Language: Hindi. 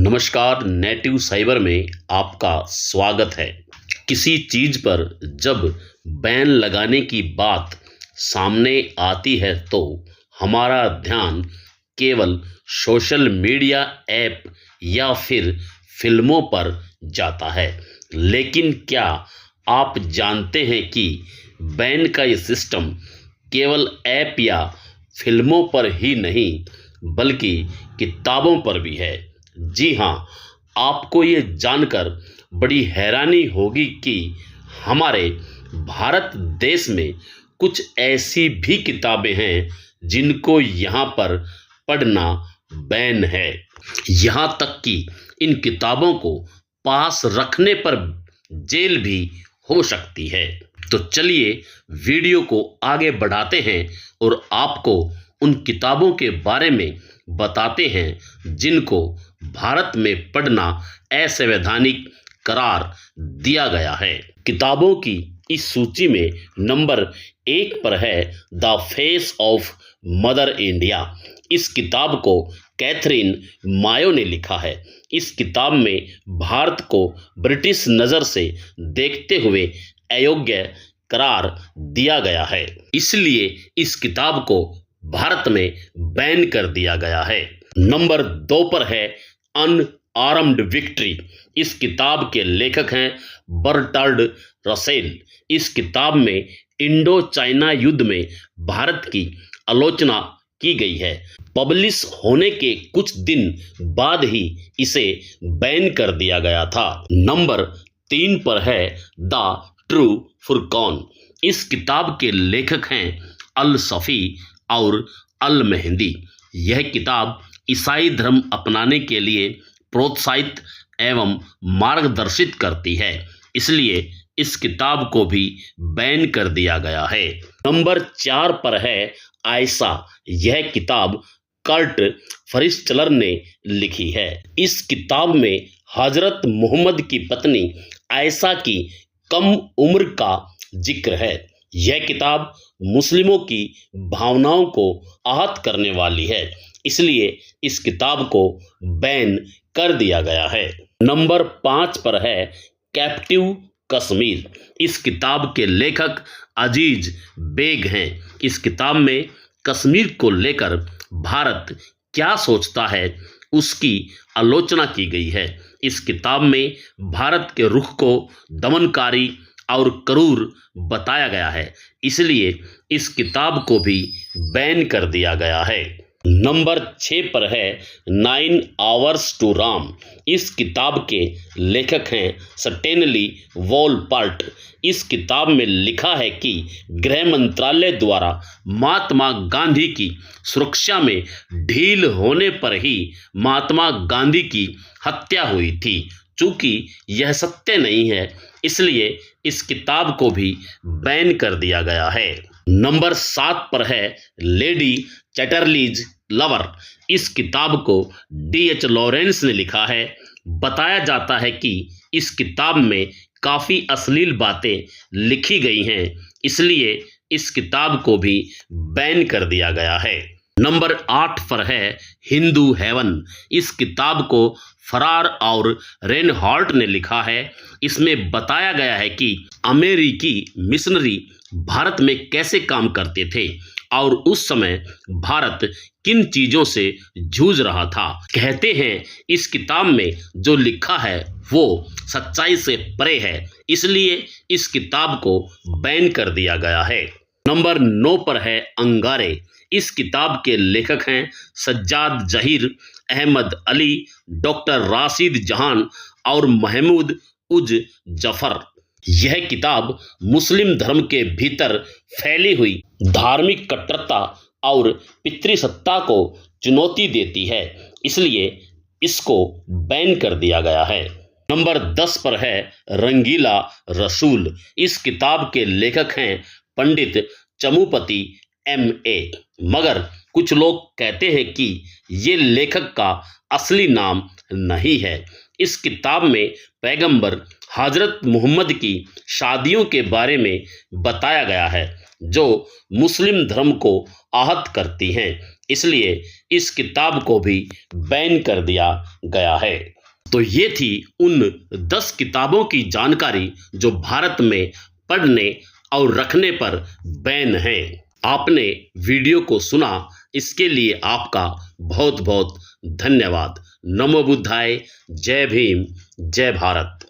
नमस्कार, नेटिव साइबर में आपका स्वागत है। किसी चीज पर जब बैन लगाने की बात सामने आती है तो हमारा ध्यान केवल सोशल मीडिया ऐप या फिर फिल्मों पर जाता है। लेकिन क्या आप जानते हैं कि बैन का ये सिस्टम केवल ऐप या फिल्मों पर ही नहीं बल्कि किताबों पर भी है। जी हाँ, आपको ये जानकर बड़ी हैरानी होगी कि हमारे भारत देश में कुछ ऐसी भी किताबें हैं जिनको यहाँ पर पढ़ना बैन है। यहाँ तक कि इन किताबों को पास रखने पर जेल भी हो सकती है। तो चलिए वीडियो को आगे बढ़ाते हैं और आपको उन किताबों के बारे में बताते हैं जिनको भारत में पढ़ना असंवैधानिक करार दिया गया है। किताबों की इस सूची में नंबर 1 पर है the face of mother India. इस किताब को कैथरीन मायो ने लिखा है। इस किताब में भारत को ब्रिटिश नज़र से देखते हुए अयोग्य करार दिया गया है, इसलिए इस किताब को भारत में बैन कर दिया गया है। नंबर 2 पर है अनआर्म्ड विक्ट्री। इस किताब के लेखक हैं बर्ट्रांड रसेल। इस किताब में इंडो चाइना युद्ध में भारत की आलोचना की गई है। पब्लिश होने के कुछ दिन बाद ही इसे बैन कर दिया गया था। नंबर 3 पर है द ट्रू फुरकान। इस किताब के लेखक हैं अल सफ़ी और अल मेहंदी। यह किताब ईसाई धर्म अपनाने के लिए प्रोत्साहित एवं मार्गदर्शित करती है, इसलिए इस किताब को भी बैन कर दिया गया है। नंबर 4 पर है आयशा। यह किताब कर्ट फरिश्चलर ने लिखी है। इस किताब में हजरत मोहम्मद की पत्नी आयशा की कम उम्र का जिक्र है। यह किताब मुस्लिमों की भावनाओं को आहत करने वाली है, इसलिए इस किताब को बैन कर दिया गया है। नंबर 5 पर है कैप्टिव कश्मीर। इस किताब के लेखक अजीज बेग हैं। इस किताब में कश्मीर को लेकर भारत क्या सोचता है उसकी आलोचना की गई है। इस किताब में भारत के रुख को दमनकारी और क्रूर बताया गया है, इसलिए इस किताब को भी बैन कर दिया गया है। नंबर 6 पर है 9 आवर्स टू राम। इस किताब के लेखक हैं स्टैनली वॉलपार्ट। इस किताब में लिखा है कि गृह मंत्रालय द्वारा महात्मा गांधी की सुरक्षा में ढील होने पर ही महात्मा गांधी की हत्या हुई थी। चूंकि यह सत्य नहीं है, इसलिए इस किताब को भी बैन कर दिया गया है। नंबर 7 पर है लेडी चैटरलीज लवर। इस किताब को D.H. लॉरेंस ने लिखा है। बताया जाता है कि इस किताब में काफ़ी अश्लील बातें लिखी गई हैं, इसलिए इस किताब को भी बैन कर दिया गया है। नंबर 8 पर है हिंदू हेवन। इस किताब को फरार और रेनहार्ट ने लिखा है। इसमें बताया गया है कि अमेरिकी मिशनरी भारत में कैसे काम करते थे और उस समय भारत किन चीज़ों से जूझ रहा था। कहते हैं इस किताब में जो लिखा है वो सच्चाई से परे है, इसलिए इस किताब को बैन कर दिया गया है। नंबर 9 पर है अंगारे। इस किताब के लेखक हैं सज्जाद जहीर, अहमद अली, डॉक्टर राशिद जहान और महमूद उज जफर। यह किताब मुस्लिम धर्म के भीतर फैली हुई धार्मिक कट्टरता और पितृसत्ता को चुनौती देती है, इसलिए इसको बैन कर दिया गया है। नंबर 10 पर है रंगीला रसूल। इस किताब के लेखक हैं पंडित चमुपति M.A. मगर कुछ लोग कहते हैं कि ये लेखक का असली नाम नहीं है। इस किताब में पैगंबर हजरत मोहम्मद की शादियों के बारे में बताया गया है जो मुस्लिम धर्म को आहत करती हैं, इसलिए इस किताब को भी बैन कर दिया गया है। तो ये थी उन 10 किताबों की जानकारी जो भारत में पढ़ने और रखने पर बैन हैं। आपने वीडियो को सुना, इसके लिए आपका बहुत बहुत धन्यवाद। नमो बुद्धाय। जय भीम, जय भारत।